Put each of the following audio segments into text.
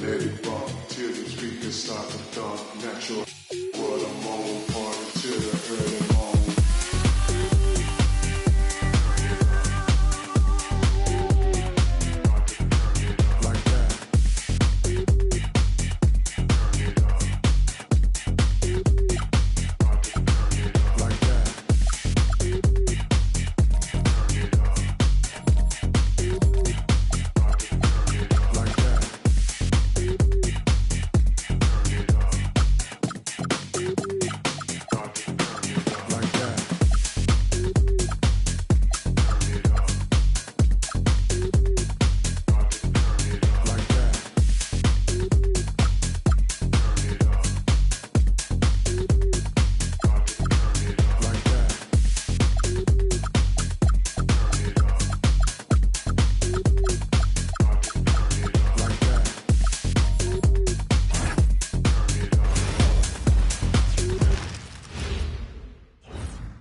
let it rock till the speakers start to thump. Natural what I'm on, party till the early morning. Like that. Like that.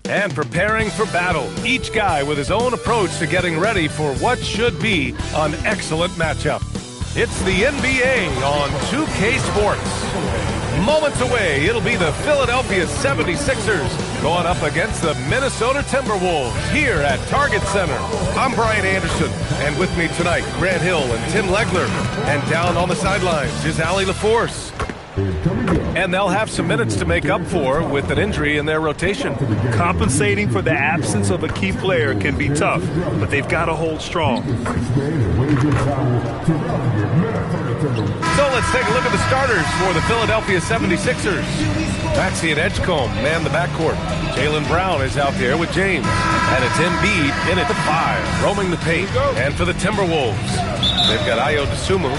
And preparing for battle, each guy with his own approach to getting ready for what should be an excellent matchup. It's the NBA on 2K Sports. Moments away, it'll be the Philadelphia 76ers going up against the Minnesota Timberwolves here at Target Center. I'm Brian Anderson, and with me tonight, Grant Hill and Tim Legler. And down on the sidelines is Allie LaForce. And they'll have some minutes to make up for with an injury in their rotation. Compensating for the absence of a key player can be tough, but they've got to hold strong. So let's take a look at the starters for the Philadelphia 76ers. Maxey and Edgecombe man the backcourt. Jaylen Brown is out there with James. And it's Embiid in at the 5, roaming the paint. And for the Timberwolves, they've got Ayo Dosunmu.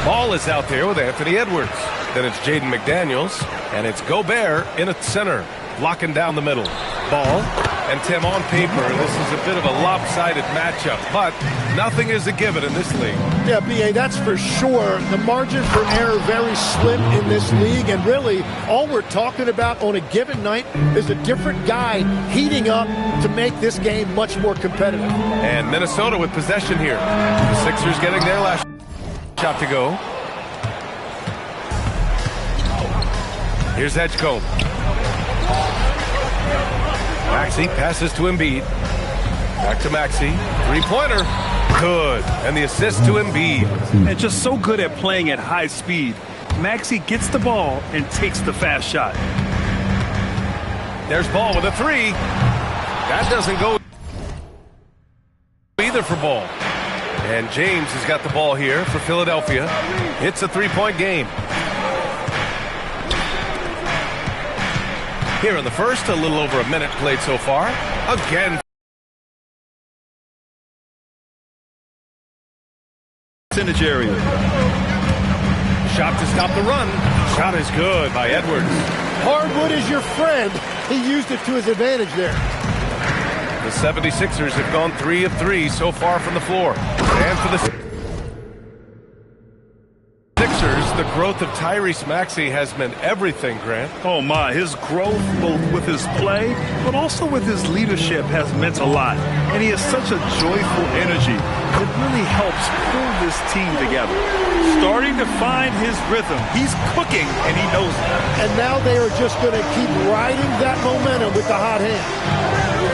Ball is out there with Anthony Edwards. Then it's Jaden McDaniels, and it's Gobert in at center, locking down the middle. Ball, and Tim, on paper, this is a bit of a lopsided matchup, but nothing is a given in this league. Yeah, B.A., that's for sure. The margin for error very slim in this league, and really all we're talking about on a given night is a different guy heating up to make this game much more competitive. And Minnesota with possession here. The Sixers getting their last shot to go. Here's Edgecombe. Maxey passes to Embiid. Back to Maxey. Three-pointer. Good. And the assist to Embiid. And just so good at playing at high speed. Maxey gets the ball and takes the fast shot. There's Ball with a three. That doesn't go either for Ball. And James has got the ball here for Philadelphia. It's a three-point game. Here in the first, a little over a minute played so far. Again. Percentage area. Shot to stop the run. Shot is good by Edwards. Hardwood is your friend. He used it to his advantage there. The 76ers have gone 3 of 3 so far from the floor. And for the Sixers, the growth of Tyrese Maxey has meant everything, Grant. Oh my, his growth both with his play, but also with his leadership has meant a lot. And he has such a joyful energy. It really helps pull this team together. Starting to find his rhythm. He's cooking, and he knows it. And now they are just going to keep riding that momentum with the hot hand.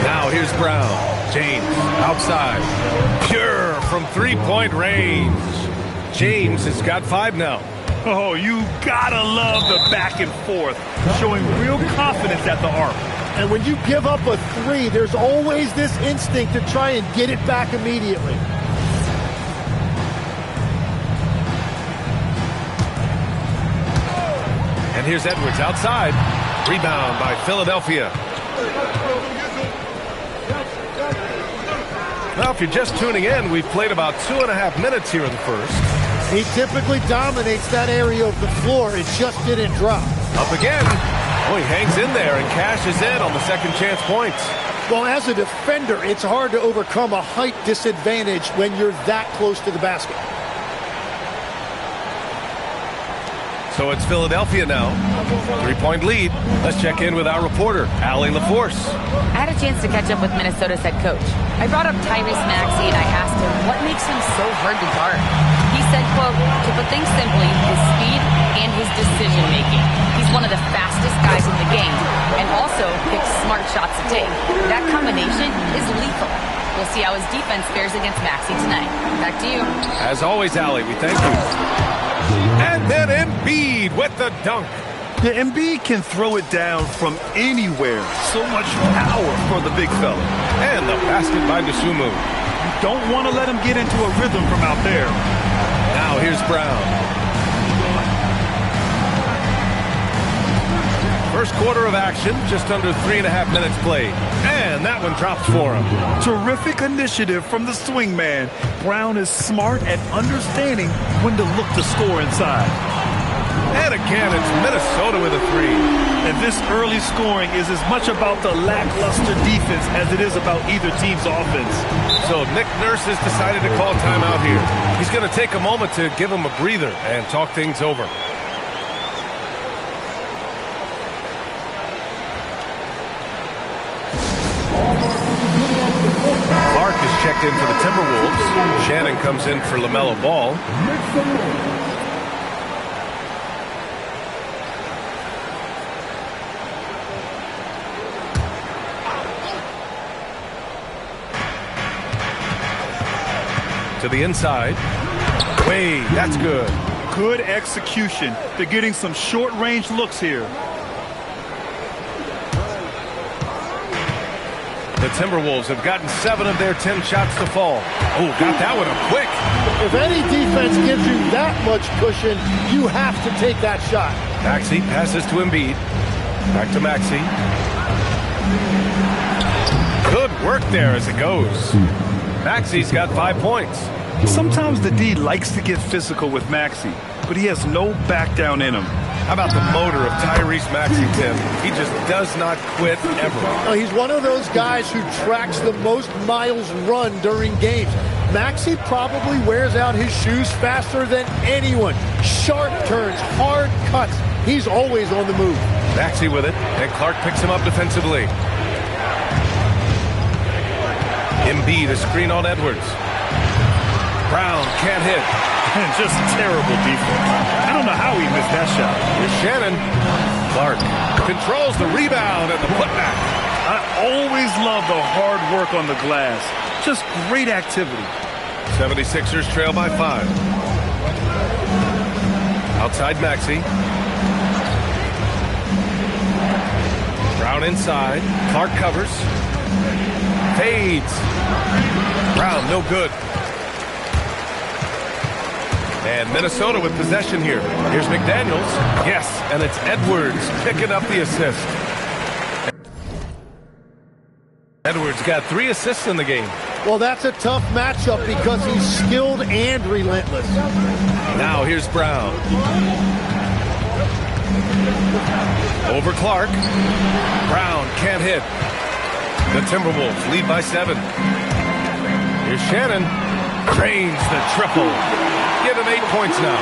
Now here's Brown. James outside. Pure from three-point range. James has got 5 now. Oh, you gotta love the back and forth, showing real confidence at the arc. And when you give up a 3, there's always this instinct to try and get it back immediately. And here's Edwards outside. Rebound by Philadelphia. Well, if you're just tuning in, we've played about 2.5 minutes here in the first. He typically dominates that area of the floor. It just didn't drop. Up again. Oh, he hangs in there and cashes in on the second chance points. Well, as a defender, it's hard to overcome a height disadvantage when you're that close to the basket. So it's Philadelphia now. 3-point lead. Let's check in with our reporter, Allie LaForce. I had a chance to catch up with Minnesota's head coach. I brought up Tyrese Maxey and I asked him what makes him so hard to guard. He said, quote, to put things simply, his also picks smart shots to take. That combination is lethal. We'll see how his defense fares against Maxey tonight. Back to you. As always, Allie, we thank you. And then Embiid with the dunk. Yeah, Embiid can throw it down from anywhere. So much power for the big fella. And the basket by Dosunmu. You don't want to let him get into a rhythm from out there. Now here's Brown. First quarter of action, just under 3.5 minutes played. And that one drops for him. Terrific initiative from the swing man. Brown is smart at understanding when to look to score inside. And again, it's Minnesota with a three. And this early scoring is as much about the lackluster defense as it is about either team's offense. So Nick Nurse has decided to call timeout here. He's going to take a moment to give him a breather and talk things over. Clark is checked in for the Timberwolves. Shannon comes in for LaMelo Ball. To the inside. Wade, that's good. Good execution. They're getting some short-range looks here. The Timberwolves have gotten 7 of their 10 shots to fall. Oh, got that one up quick. If any defense gives you that much cushion, you have to take that shot. Maxey passes to Embiid. Back to Maxey. Good work there as it goes. Maxey's got 5 points. Sometimes the D likes to get physical with Maxey, but he has no back down in him. How about the motor of Tyrese Maxey, Tim? He just does not quit ever. He's one of those guys who tracks the most miles run during games. Maxey probably wears out his shoes faster than anyone. Sharp turns, hard cuts. He's always on the move. Maxey with it, and Clark picks him up defensively. Embiid, a screen on Edwards. Brown can't hit. And just terrible defense. I don't know how he missed that shot. Here's Shannon. Clark controls the rebound and the putback. I always love the hard work on the glass. Just great activity. 76ers trail by 5. Outside Maxey. Brown inside. Clark covers. Fades. Brown, no good. And Minnesota with possession here. Here's McDaniels. Yes, and it's Edwards picking up the assist. Edwards got 3 assists in the game. Well, that's a tough matchup because he's skilled and relentless. Now here's Brown. Over Clark. Brown can't hit. The Timberwolves lead by 7. Here's Shannon. Drains the triple. Give him 8 points now.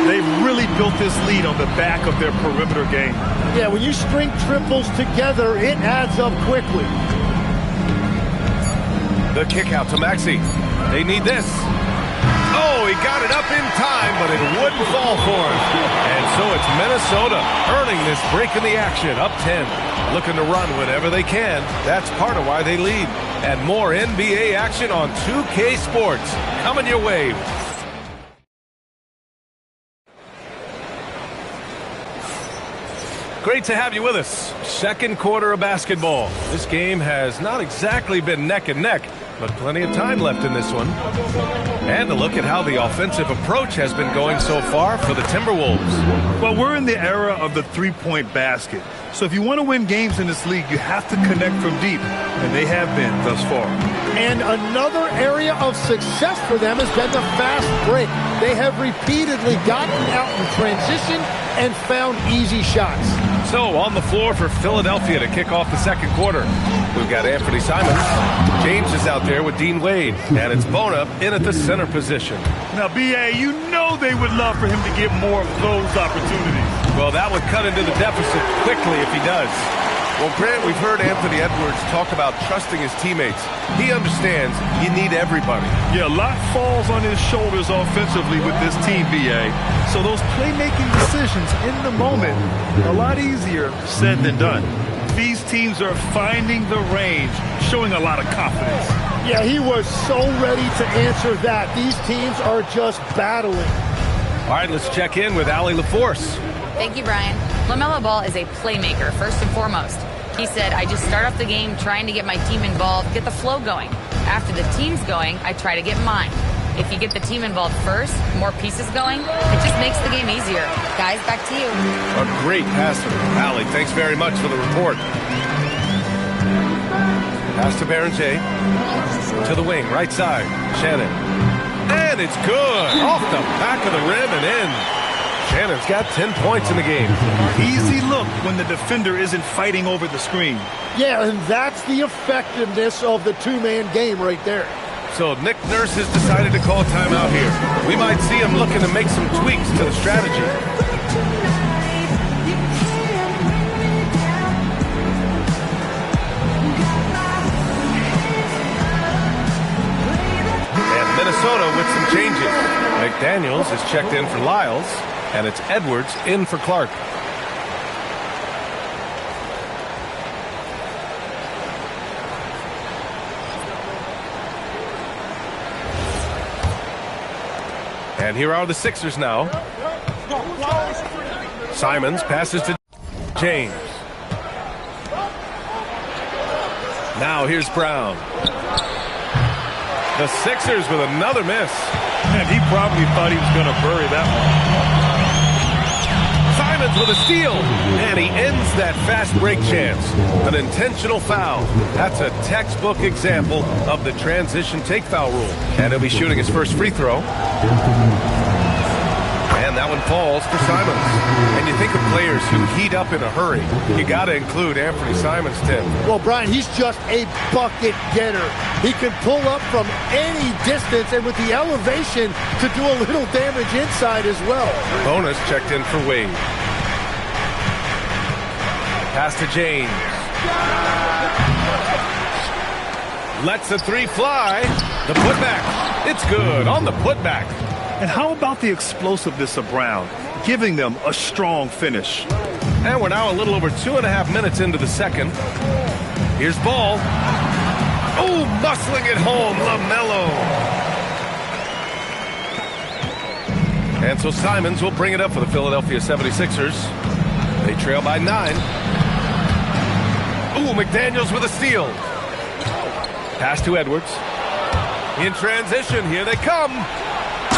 They've really built this lead on the back of their perimeter game. Yeah, when you string triples together, it adds up quickly. The kick out to Maxey. They need this. Oh, he got it up in time, but it wouldn't fall for him. And so it's Minnesota earning this break in the action, up 10. Looking to run whenever they can. That's part of why they lead. And more NBA action on 2K Sports coming your way. Great to have you with us. Second quarter of basketball. This game has not exactly been neck and neck, but plenty of time left in this one. And a look at how the offensive approach has been going so far for the Timberwolves. Well, we're in the era of the three-point basket. So if you want to win games in this league, you have to connect from deep, and they have been thus far. And another area of success for them has been the fast break. They have repeatedly gotten out in transition and found easy shots. So on the floor for Philadelphia to kick off the second quarter, we've got Anthony Simons. James is out there with Dean Wade, and it's Bona in at the center position. Now, B.A., you know they would love for him to get more of those opportunities. Well, that would cut into the deficit quickly if he does. Well, Grant, we've heard Anthony Edwards talk about trusting his teammates. He understands you need everybody. Yeah, a lot falls on his shoulders offensively with this team, B.A. So those playmaking decisions in the moment, a lot easier said than done. These teams are finding the range, showing a lot of confidence. Yeah, he was so ready to answer that. These teams are just battling. All right, let's check in with Allie LaForce. Thank you, Brian. LaMelo Ball is a playmaker, first and foremost. He said, I just start off the game trying to get my team involved, get the flow going. After the team's going, I try to get mine. If you get the team involved first, more pieces going, it just makes the game easier. Guys, back to you. A great passer. Allie, thanks very much for the report. Pass to Berenger. To the wing, right side. Shannon. And it's good. Off the back of the rim and in. Shannon's got 10 points in the game. Easy look when the defender isn't fighting over the screen. Yeah, and that's the effectiveness of the two-man game right there. So Nick Nurse has decided to call timeout here. We might see him looking to make some tweaks to the strategy. And Minnesota with some changes. McDaniels is checked in for Lyles, and it's Edwards in for Clark. And here are the Sixers now. Simons passes to James. Now here's Brown. The Sixers with another miss. And he probably thought he was going to bury that one. Simons with a steal. And he ends that fast break chance. An intentional foul. That's a textbook example of the transition take foul rule. And he'll be shooting his first free throw. And that one falls for Simons. And you think of players who heat up in a hurry. You got to include Anthony Simons, Tim. Well, Brian, he's just a bucket getter. He can pull up from any distance, and with the elevation to do a little damage inside as well. Bonus checked in for Wade. Pass to James. Lets the three fly. The putback. It's good on the putback. And how about the explosiveness of Brown, giving them a strong finish? And we're now a little over 2.5 minutes into the second. Here's Ball. Oh, muscling it home, LaMelo. And so Simons will bring it up for the Philadelphia 76ers. They trail by 9. Ooh, McDaniels with a steal. Pass to Edwards. In transition, here they come.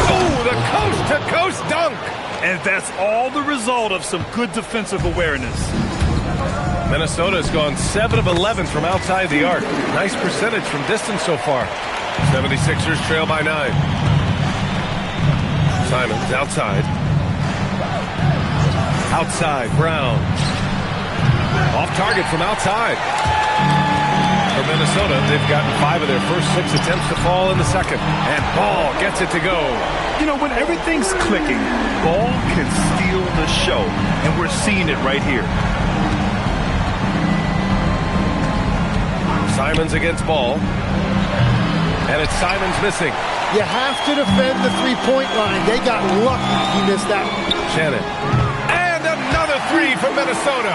Ooh, the coast-to-coast dunk. And that's all the result of some good defensive awareness. Minnesota has gone 7 of 11 from outside the arc. Nice percentage from distance so far. 76ers trail by 9. Simons outside. Outside, Brown. Off target from outside. For Minnesota, they've gotten 5 of their first 6 attempts to fall in the second. And Ball gets it to go. You know, when everything's clicking, Ball can steal the show. And we're seeing it right here. Simons against Ball. And it's Simons missing. You have to defend the three-point line. They got lucky he missed that one. Shannon. And another 3 for Minnesota.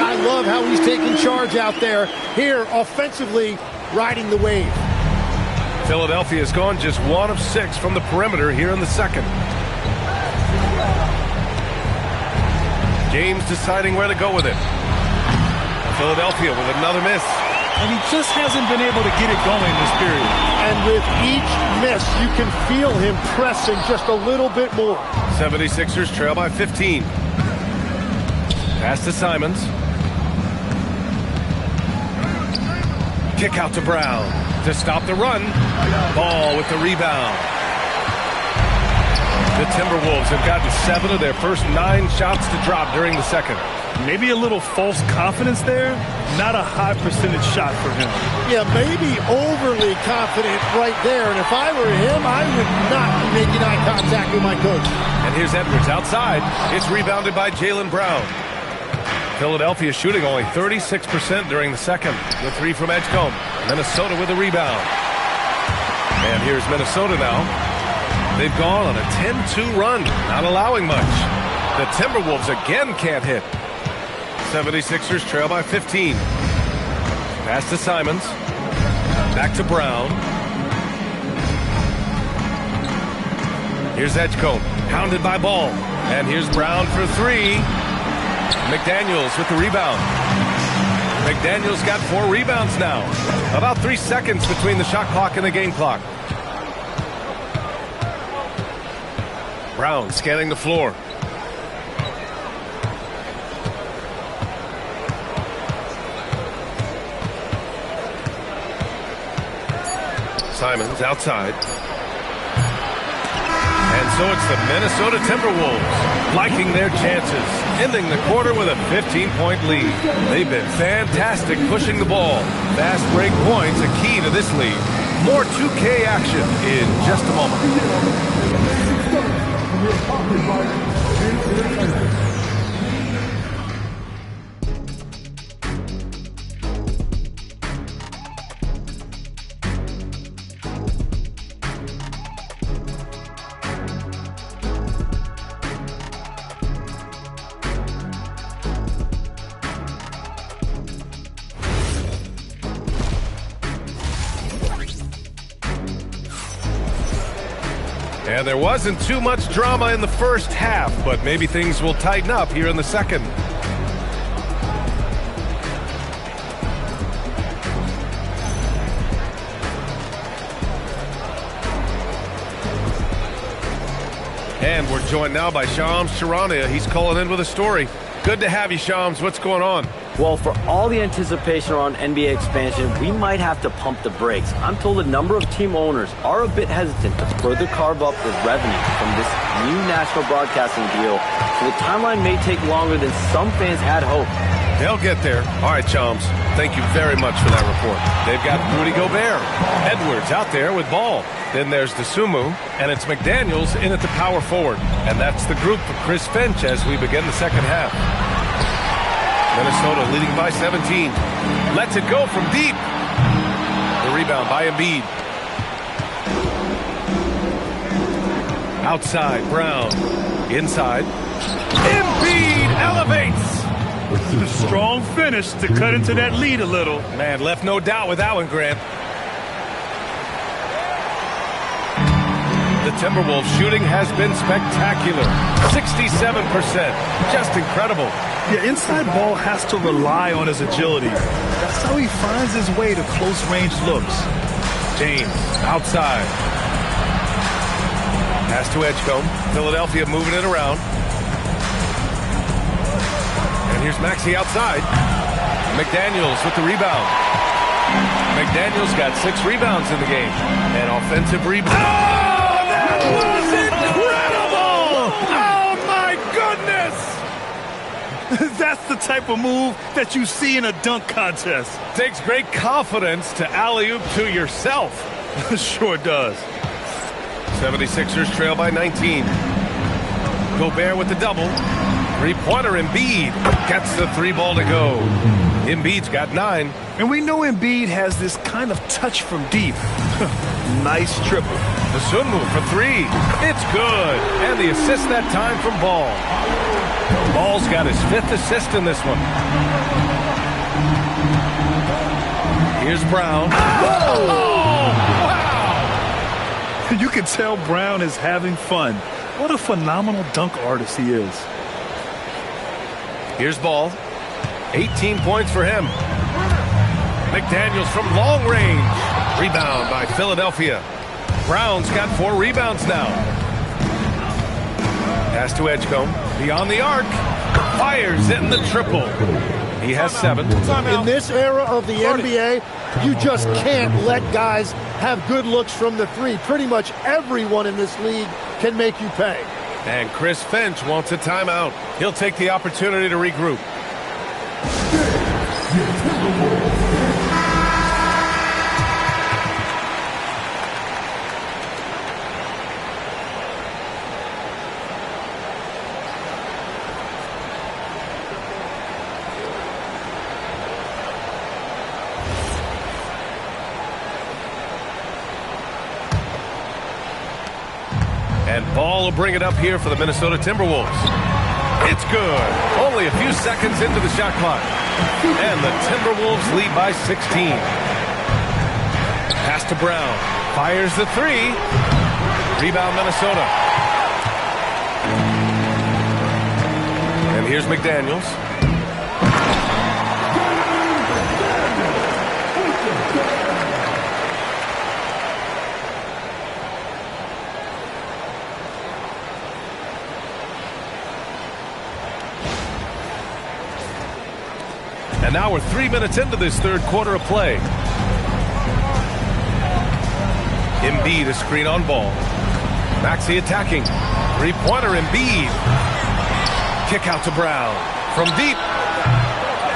I love how he's taking charge out there. Here, offensively, riding the wave. Philadelphia has gone just 1 of 6 from the perimeter here in the second. James deciding where to go with it. Philadelphia with another miss. And he just hasn't been able to get it going this period. And with each miss, you can feel him pressing just a little bit more. 76ers trail by 15. Pass to Simons. Kick out to Brown to stop the run. Ball with the rebound. The Timberwolves have gotten 7 of their first 9 shots to drop during the second. Maybe a little false confidence there. Not a high percentage shot for him. Yeah, maybe overly confident right there. And if I were him, I would not be making eye contact with my coach. And here's Edwards outside. It's rebounded by Jaylen Brown. Philadelphia shooting only 36% during the second. The 3 from Edgecombe. Minnesota with the rebound. And here's Minnesota now. They've gone on a 10-2 run, not allowing much. The Timberwolves again can't hit. 76ers trail by 15. Pass to Simons. Back to Brown. Here's Edgecombe, hounded by Ball. And here's Brown for three. McDaniels with the rebound. McDaniels got 4 rebounds now. About 3 seconds between the shot clock and the game clock. Brown scanning the floor. Simons outside. And so it's the Minnesota Timberwolves liking their chances, ending the quarter with a 15-point lead. They've been fantastic pushing the ball. Fast break points a key to this lead. More 2K action in just a moment. And there wasn't too much drama in the first half, but maybe things will tighten up here in the second. And we're joined now by Shams Charania. He's calling in with a story. Good to have you, Shams. What's going on? Well, for all the anticipation around NBA expansion, we might have to pump the brakes. I'm told a number of team owners are a bit hesitant to further carve up the revenue from this new national broadcasting deal, so the timeline may take longer than some fans had hoped. They'll get there. All right, Shams. Thank you very much for that report. They've got Rudy Gobert. Edwards out there with Ball. Then there's DeSumo, and it's McDaniels in at the power forward. And that's the group for Chris Finch as we begin the second half. Minnesota leading by 17. Lets it go from deep. The rebound by Embiid. Outside, Brown. Inside. Embiid elevates. Strong finish to cut into that lead a little. Man, left no doubt with that one, Grant. The Timberwolves shooting has been spectacular. 67%. Just incredible. Yeah, inside Ball has to rely on his agility. That's how he finds his way to close-range looks. James outside. Pass to Edgecombe. Philadelphia moving it around. And here's Maxey outside. McDaniels with the rebound. McDaniels got 6 rebounds in the game. An offensive rebound. Oh, that was incredible! Oh, my goodness! That's the type of move that you see in a dunk contest. Takes great confidence to alley-oop to yourself. Sure does. 76ers trail by 19. Gobert with the double. Three-pointer Embiid gets the 3 ball to go. Embiid's got 9. And we know Embiid has this kind of touch from deep. Nice triple. The Sunmu for 3. It's good. And the assist that time from Ball. Ball's got his 5th assist in this one. Here's Brown. Oh! Wow! You can tell Brown is having fun. What a phenomenal dunk artist he is. Here's Ball. 18 points for him. McDaniels from long range. Rebound by Philadelphia. Brown's got 4 rebounds now. Pass to Edgecombe. Beyond the arc. Fires in the triple. He has 7. In this era of the NBA, you just can't let guys have good looks from the 3. Pretty much everyone in this league can make you pay. And Chris Finch wants a timeout. He'll take the opportunity to regroup. And Ball will bring it up here for the Minnesota Timberwolves. It's good. Only a few seconds into the shot clock. And the Timberwolves lead by 16. Pass to Brown. Fires the three. Rebound Minnesota. And here's McDaniels. And now we're 3 minutes into this third quarter of play. Embiid a screen on Ball. Maxey attacking. Three-pointer Embiid. Kick out to Brown. From deep.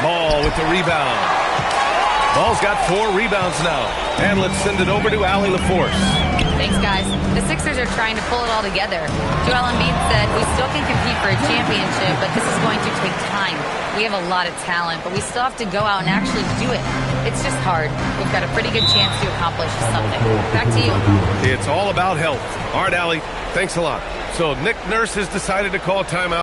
Ball with the rebound. Ball's got 4 rebounds now. And let's send it over to Allie LaForce. Thanks, guys. The Sixers are trying to pull it all together. Joel Embiid said, we still can compete for a championship, but this is going to take time. We have a lot of talent, but we still have to go out and actually do it. It's just hard. We've got a pretty good chance to accomplish something. Back to you. It's all about health. All right, Allie, thanks a lot. So Nick Nurse has decided to call timeout.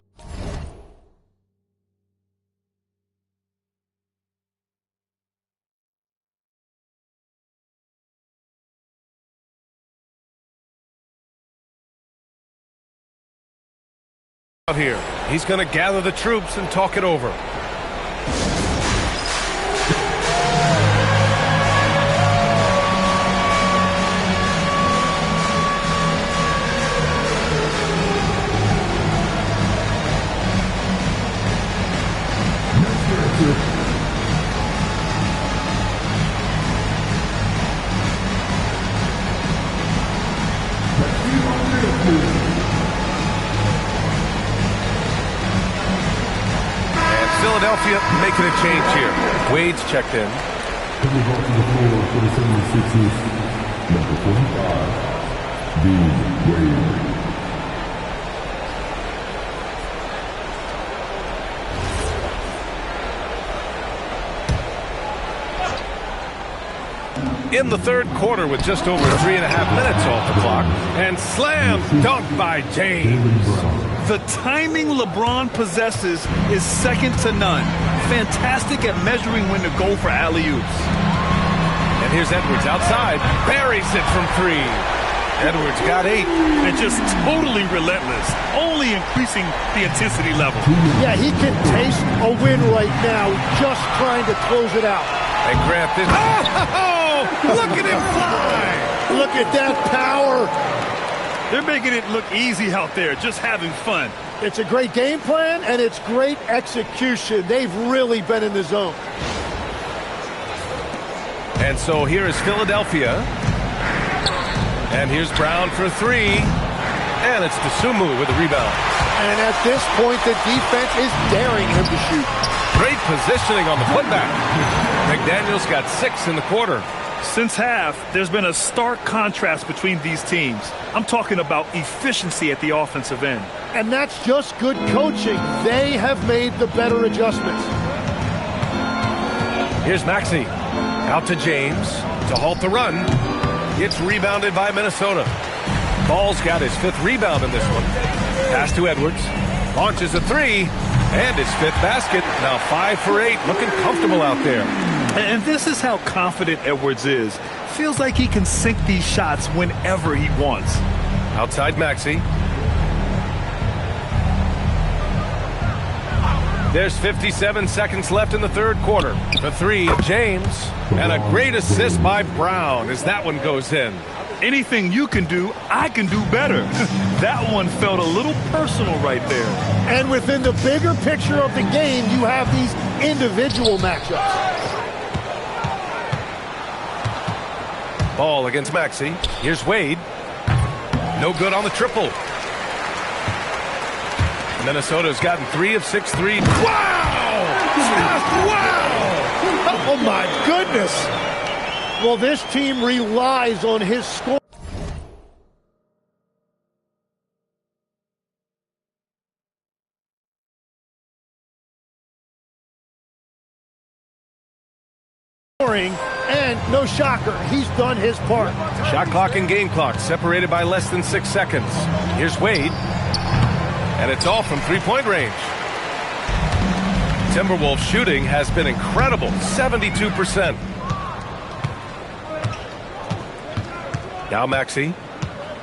Out here, he's going to gather the troops and talk it over. Philadelphia making a change here. Wade's checked in. Coming off to the floor for the 76ers, number 45, Dean Wade. In the third quarter with just over 3.5 minutes off the clock. And slam dunk by James. The timing LeBron possesses is second to none. Fantastic at measuring when to go for alley-oops. And here's Edwards outside. Buries it from 3. Edwards got 8. And just totally relentless, only increasing the intensity level. Yeah, he can taste a win right now, just trying to close it out. And Grant this. Oh, look at him fly. Look at that power. They're making it look easy out there, just having fun. It's a great game plan, and it's great execution. They've really been in the zone. And so here is Philadelphia. And here's Brown for 3. And it's Dosunmu with the rebound. And at this point, the defense is daring him to shoot. Great positioning on the putback. McDaniels got 6 in the quarter. Since half, there's been a stark contrast between these teams. I'm talking about efficiency at the offensive end. And that's just good coaching. They have made the better adjustments. Here's Maxey. Out to James to halt the run. It's rebounded by Minnesota. Ball's got his 5th rebound in this one. Pass to Edwards. Launches a 3. And his 5th basket. Now 5 for 8. Looking comfortable out there. And this is how confident Edwards is. Feels like he can sink these shots whenever he wants. Outside Maxey. There's 57 seconds left in the third quarter. The 3, James. And a great assist by Brown as that one goes in. Anything you can do, I can do better. That one felt a little personal right there. And within the bigger picture of the game, you have these individual matchups. Ball against Maxey. Here's Wade. No good on the triple. Minnesota's gotten 3 of 6 threes. Wow! Wow! Oh, my goodness. Well, this team relies on his scoring. And no shocker, he's done his part. Shot clock and game clock separated by less than 6 seconds. Here's Wade. And it's all from 3-point range. Timberwolves shooting has been incredible, 72%. Now Maxey.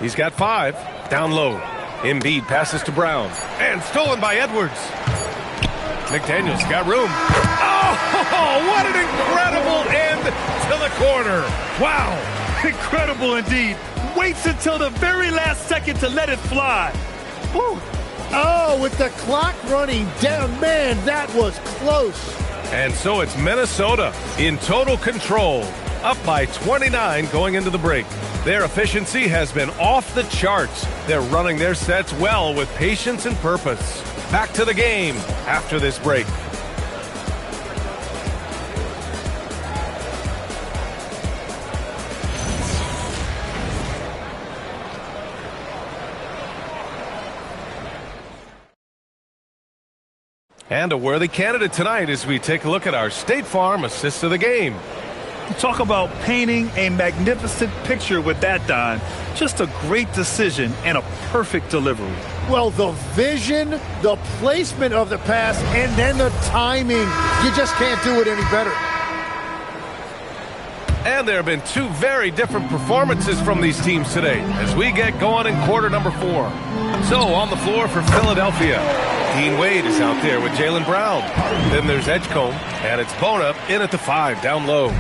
He's got 5. Down low. Embiid passes to Brown. And stolen by Edwards. McDaniels got room. Oh, what an incredible end to the quarter. Wow, incredible indeed. Waits until the very last second to let it fly. Woo. Oh, with the clock running down, man, that was close. And so it's Minnesota in total control, up by 29 going into the break. Their efficiency has been off the charts. They're running their sets well with patience and purpose. Back to the game after this break. And a worthy candidate tonight as we take a look at our State Farm assist of the game. Talk about painting a magnificent picture with that, Don. Just a great decision and a perfect delivery. Well, the vision, the placement of the pass, and then the timing. You just can't do it any better. And there have been 2 very different performances from these teams today as we get going in quarter number 4. So on the floor for Philadelphia, Dean Wade is out there with Jaylen Brown. Then there's Edgecombe, and it's Bona in at the 5, down low.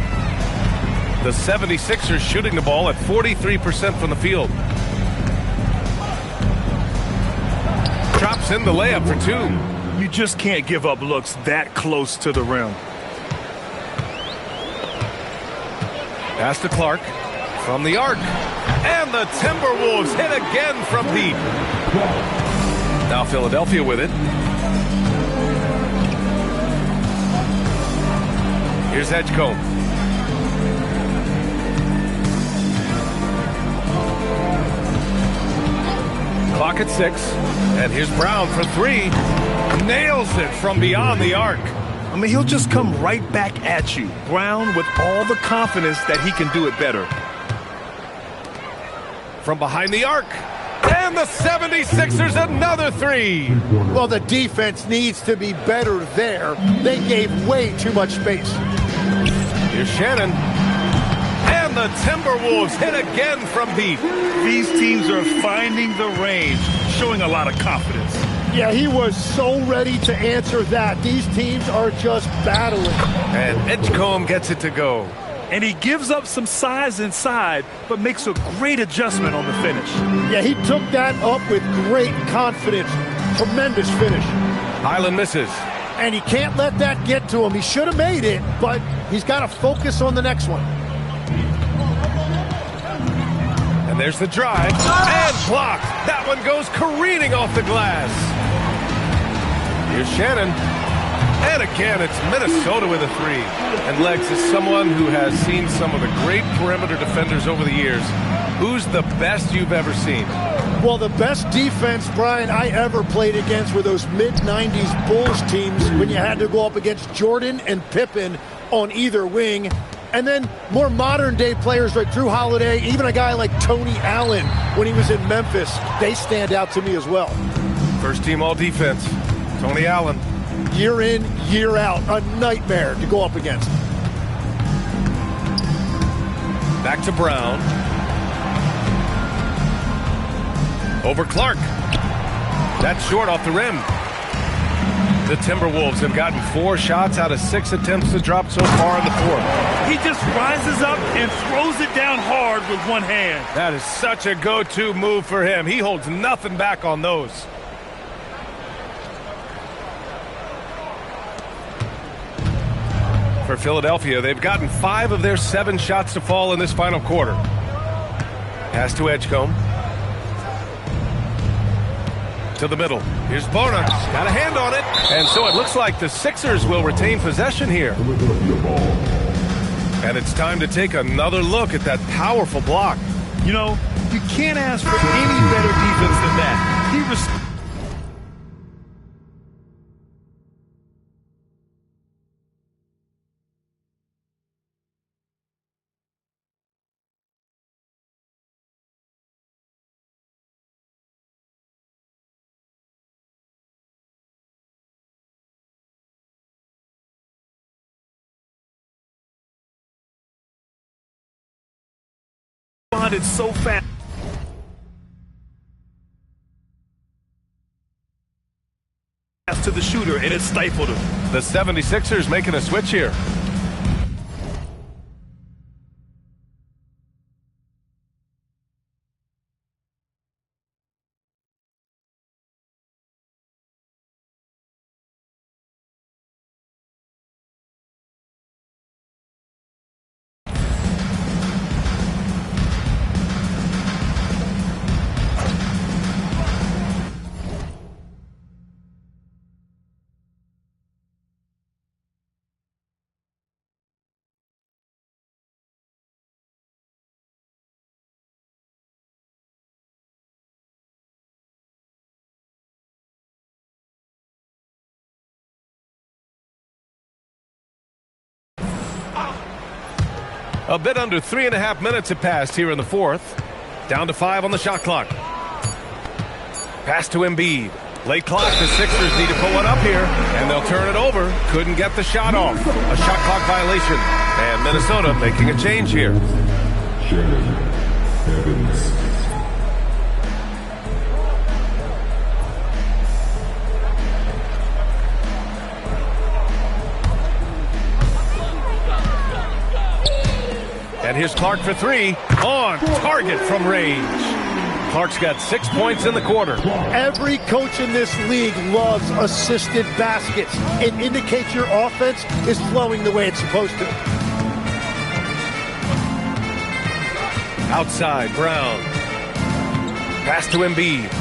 The 76ers shooting the ball at 43% from the field. Drops in the layup for 2. You just can't give up looks that close to the rim. Pass to Clark from the arc. And the Timberwolves hit again from deep. Now Philadelphia with it. Here's Edgecombe. Clock at 6. And here's Brown for 3. Nails it from beyond the arc. I mean, he'll just come right back at you. Brown with all the confidence that he can do it better. From behind the arc. And the 76ers another 3. Well, the defense needs to be better there. They gave way too much space. Here's Shannon. And the Timberwolves hit again from deep. These teams are finding the range, showing a lot of confidence. Yeah, he was so ready to answer that. These teams are just battling. And Edgecombe gets it to go. And he gives up some size inside, but makes a great adjustment on the finish. Yeah, he took that up with great confidence. Tremendous finish. Highland misses. And he can't let that get to him. He should have made it, but he's got to focus on the next one. And there's the drive. And blocked. That one goes careening off the glass. Here's Shannon. And again, it's Minnesota with a 3. And Legs is someone who has seen some of the great perimeter defenders over the years. Who's the best you've ever seen? Well, the best defense, Brian, I ever played against were those mid-90s Bulls teams when you had to go up against Jordan and Pippen on either wing. And then more modern-day players like Drew Holiday, even a guy like Tony Allen when he was in Memphis, they stand out to me as well. First team all-defense, Tony Allen. Year in, year out, a nightmare to go up against. Back to Brown. Over Clark. That's short off the rim. The Timberwolves have gotten 4 shots out of 6 attempts to drop so far in the 4th. He just rises up and throws it down hard with one hand. That is such a go-to move for him. He holds nothing back on those. For Philadelphia, they've gotten 5 of their 7 shots to fall in this final quarter. Pass to Edgecombe. To the middle. Here's Bona. Got a hand on it. And so it looks like the Sixers will retain possession here. And it's time to take another look at that powerful block. You know, you can't ask for any better defense than that. He responded so fast to the shooter, and it stifled him. The 76ers making a switch here. A bit under 3.5 minutes have passed here in the fourth. Down to 5 on the shot clock. Pass to Embiid. Late clock, the Sixers need to put one up here, and they'll turn it over. Couldn't get the shot off. A shot clock violation. And Minnesota making a change here. Shannon Evans. And here's Clark for 3. On target from range. Clark's got 6 points in the quarter. Every coach in this league loves assisted baskets. It indicates your offense is flowing the way it's supposed to. Outside, Brown. Pass to Embiid.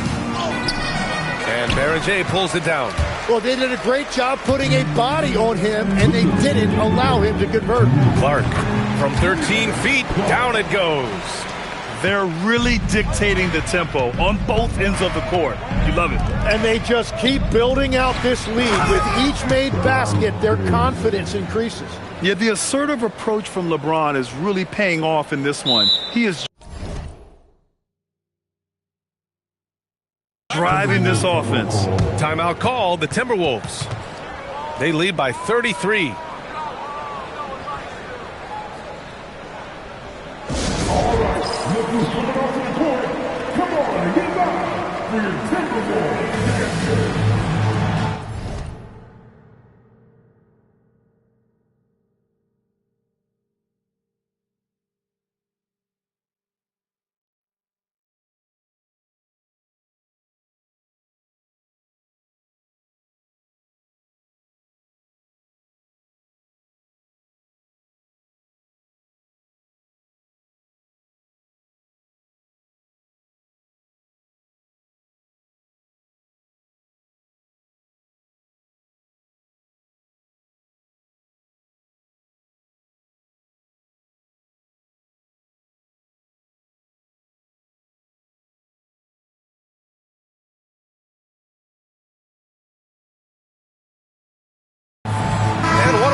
And Baron J pulls it down. Well, they did a great job putting a body on him, and they didn't allow him to convert. Clark from 13 feet, down it goes. They're really dictating the tempo on both ends of the court. You love it. And they just keep building out this lead. With each made basket, their confidence increases. Yeah, the assertive approach from LeBron is really paying off in this one. He is driving this offense. Timeout called, the Timberwolves. They lead by 33.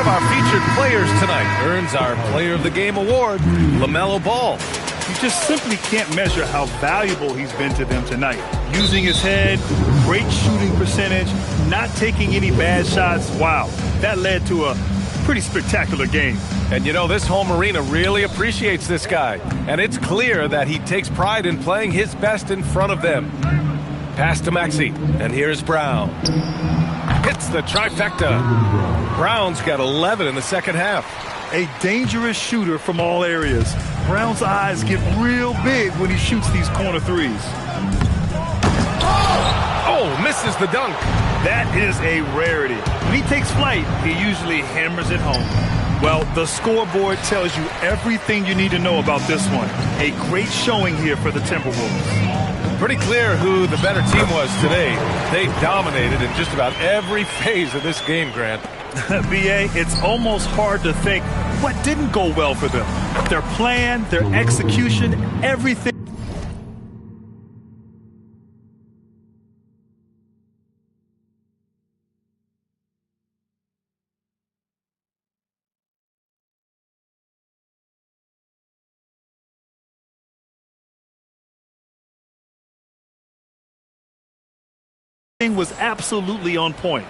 Our featured players tonight earns our Player of the Game award, LaMelo Ball. You just simply can't measure how valuable he's been to them tonight. Using his head, great shooting percentage, not taking any bad shots. Wow, that led to a pretty spectacular game. And you know, this home arena really appreciates this guy. And it's clear that he takes pride in playing his best in front of them. Pass to Maxey, and here's Brown. Hits the trifecta. Brown's got 11 in the second half. A dangerous shooter from all areas. Brown's eyes get real big when he shoots these corner threes. Oh, misses the dunk. That is a rarity. When he takes flight, he usually hammers it home. Well, the scoreboard tells you everything you need to know about this one. A great showing here for the Timberwolves. Pretty clear who the better team was today. They dominated in just about every phase of this game, Grant. BA, it's almost hard to think what didn't go well for them. Their plan, their execution, everything. Was absolutely on point.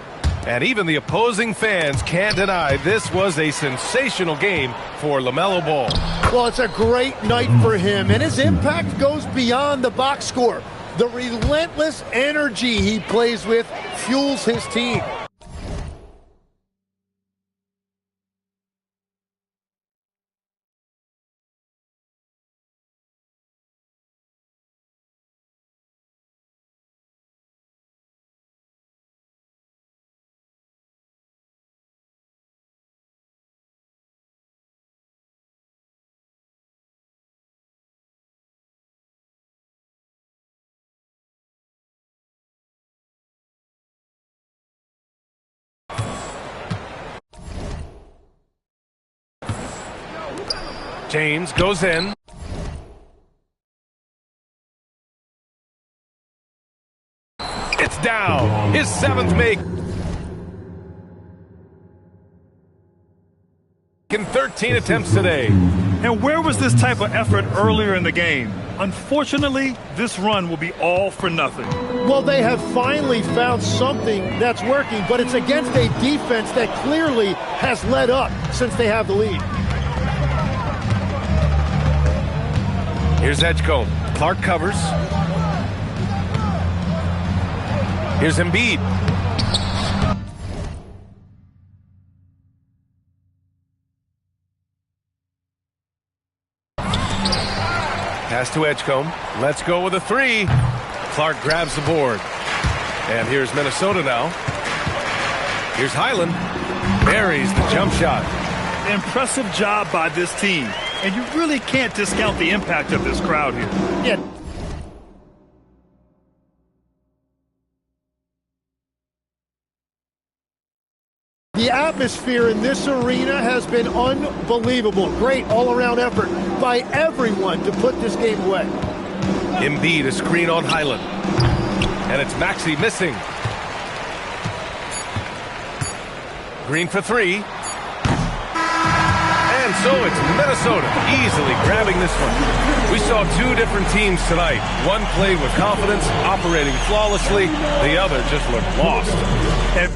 And even the opposing fans can't deny this was a sensational game for LaMelo Ball. Well, it's a great night for him, and his impact goes beyond the box score. The relentless energy he plays with fuels his team. James goes in. It's down. His 7th make. In 13 attempts today. And where was this type of effort earlier in the game? Unfortunately, this run will be all for nothing. Well, they have finally found something that's working, but it's against a defense that clearly has let up since they have the lead. Here's Edgecombe. Clark covers. Here's Embiid. Pass to Edgecombe. Let's go with a 3. Clark grabs the board. And here's Minnesota now. Here's Highland. Buries the jump shot. Impressive job by this team. And you really can't discount the impact of this crowd here. Yeah. The atmosphere in this arena has been unbelievable. Great all-around effort by everyone to put this game away. Embiid, a screen on Highland. And it's Maxey missing. Green for 3. And so it's Minnesota easily grabbing this one. We saw 2 different teams tonight. One played with confidence, operating flawlessly. The other just looked lost. And